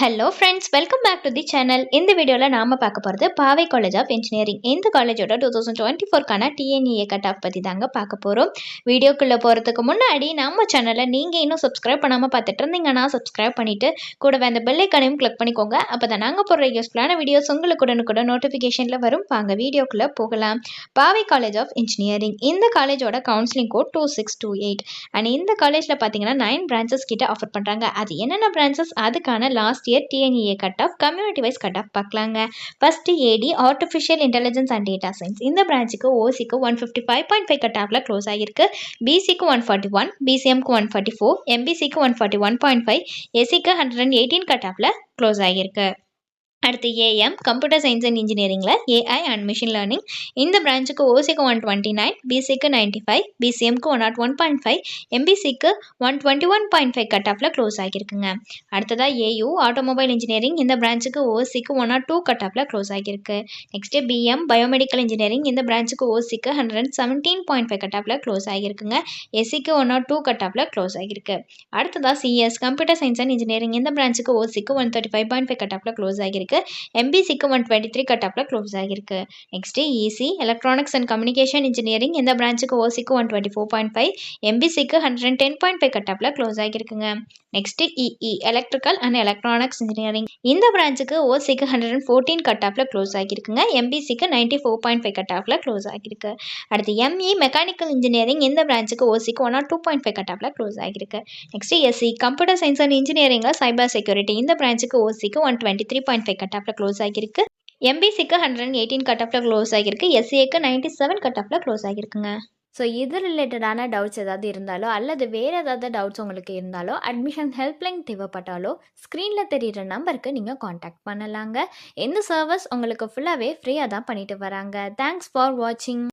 Hello friends, welcome back to the channel. இந்த வீடியோவில் நாம் பார்க்க போகிறது பாவை காலேஜ் ஆஃப் இன்ஜினியரிங். இந்த காலேஜோட 2024க்கான டிஎன்இஏ கட் ஆஃப் பற்றி தாங்க பார்க்க போகிறோம். வீடியோக்குள்ளே போகிறதுக்கு முன்னாடி நம்ம சேனலை நீங்கள் இன்னும் சப்ஸ்கிரைப் பண்ணாமல் பார்த்துட்டு இருந்தீங்கன்னா சப்ஸ்கிரைப் பண்ணிவிட்டு கூடவே அந்த பெல் ஐக்கானையும் கிளிக் பண்ணிக்கோங்க. அப்போ தான் நாங்கள் போடுற யூஸ்ஃபுல்லான வீடியோஸ் உங்களுக்கு உடனுக்குடன் நோட்டிஃபிகேஷனில் வரும். வாங்க வீடியோக்குள்ளே போகலாம். பாவை காலேஜ் ஆஃப் இன்ஜினியரிங் இந்த காலேஜோட கவுன்சிலிங் கோட் 2628. அண்ட் இந்த காலேஜில் பார்த்தீங்கன்னா 9 பிரான்ச்சஸ் கிட்ட ஆஃபர் பண்ணுறாங்க. அது என்னென்ன பிரான்ச்சஸ், அதுக்கான last year TNEA cut off, community wise cut off பார்க்கலாங்க. First AD artificial intelligence and data science. இந்த பிரான்ச்சுக்கு ஓசிக்கு 155.5 கட் ஆஃப்ல க்ளோஸ் ஆகிருக்கு. பிசிக்கு 141, பிசிஎம்க்கு 144, எம்பிசிக்கு 141.5, எஸ்சிக்கு 118 கட் ஆஃப்ல க்ளோஸ் ஆகிருக்கு. அடுத்து ஏஎம் கம்ப்யூட்டர் சயின்ஸ் அண்ட் இன்ஜினியரிங்கில் ஏஐ அண்ட் மிஷின் லேர்னிங். இந்த பிரான்ச்சுக்கு ஓசிக்கு 129, பிசிக்கு 95, பிசிஎம்க்கு 101.5, எம்பிசிக்கு 121.5 கட் ஆஃபில் க்ளோஸ் ஆகியிருக்குங்க. அடுத்ததாக ஏயு ஆட்டோமொபைல் இன்ஜினியரிங். இந்த பிரான்ச்சுக்கு ஓசிக்கு 102 கட் ஆஃபில் க்ளோஸ் ஆகியிருக்கு. Next PM biomedical engineering. இந்த பிரான்ச்சுக்கு ஓசிக்கு 117.5 கட் ஆஃபில் க்ளோஸ் ஆகியிருக்குங்க. எஸ்சிக்கு 102 கட் ஆஃபில் க்ளோஸ் ஆகியிருக்கு. அடுத்ததாக CS computer science and engineering. இந்த பிரான்ச்சுக்கு ஓசிக்கு 135.5 கட் ஆஃபில் க்ளோஸ் ஆகியிருக்கு. எம்பிசிக்கு 123 கட் ஆஃப்ல க்ளோஸ் ஆகிருக்கு. Next EC electronics and communication engineering. இந்த பிரான்ச்சுக்கு ஓசிக்கு 124.5, எம்பிசிக்கு 110.5 கட் ஆஃப்ல க்ளோஸ் ஆகிருக்குங்க. Next EE electrical and electronics engineering. இந்த பிரான்ச்சுக்கு ஓசிக்கு 114 கட் ஆஃப்ல க்ளோஸ் ஆகிருக்குங்க. எம்பிசிக்கு 94.5 கட் ஆஃப்ல க்ளோஸ் ஆகிருக்கு. அடுத்து எம்இ மெக்கானிக்கல் இன்ஜினியரிங். இந்த பிரான்ச்சுக்கு ஓசிக்கு 102.5 கட் ஆஃப்ல க்ளோஸ் ஆகிருக்கு. Next SC computer science and இன்ஜினியரிங்ல சைபர் செக்யூரிட்டி. இந்த பிரான்ச்சுக்கு ஓசிக்கு 123.5 கட் ஆஃப்ல க்ளோஸ் ஆகிருக்கு. எம்பிசிக்கு 118 கட் ஆஃப்ல க்ளோஸ் ஆகிருக்கு. எஸ்சிஏக்கு 97 கட் ஆஃப்ல க்ளோஸ் ஆகிருக்குங்க. ஸோ இது ரிலேட்டடான டவுட்ஸ் ஏதாவது இருந்தாலோ அல்லது வேறு ஏதாவது டவுட்ஸ் உங்களுக்கு இருந்தாலோ அட்மிஷன் ஹெல்ப்லைன் தேவைப்பட்டாலோ ஸ்க்ரீனில் தெரிகிற நம்பருக்கு நீங்கள் காண்டாக்ட் பண்ணலாங்க. இந்த சர்வீஸ் உங்களுக்கு ஃபுல்லாகவே ஃப்ரீயாக தான் பண்ணிட்டு வராங்க. தேங்க்ஸ் ஃபார் வாட்சிங்.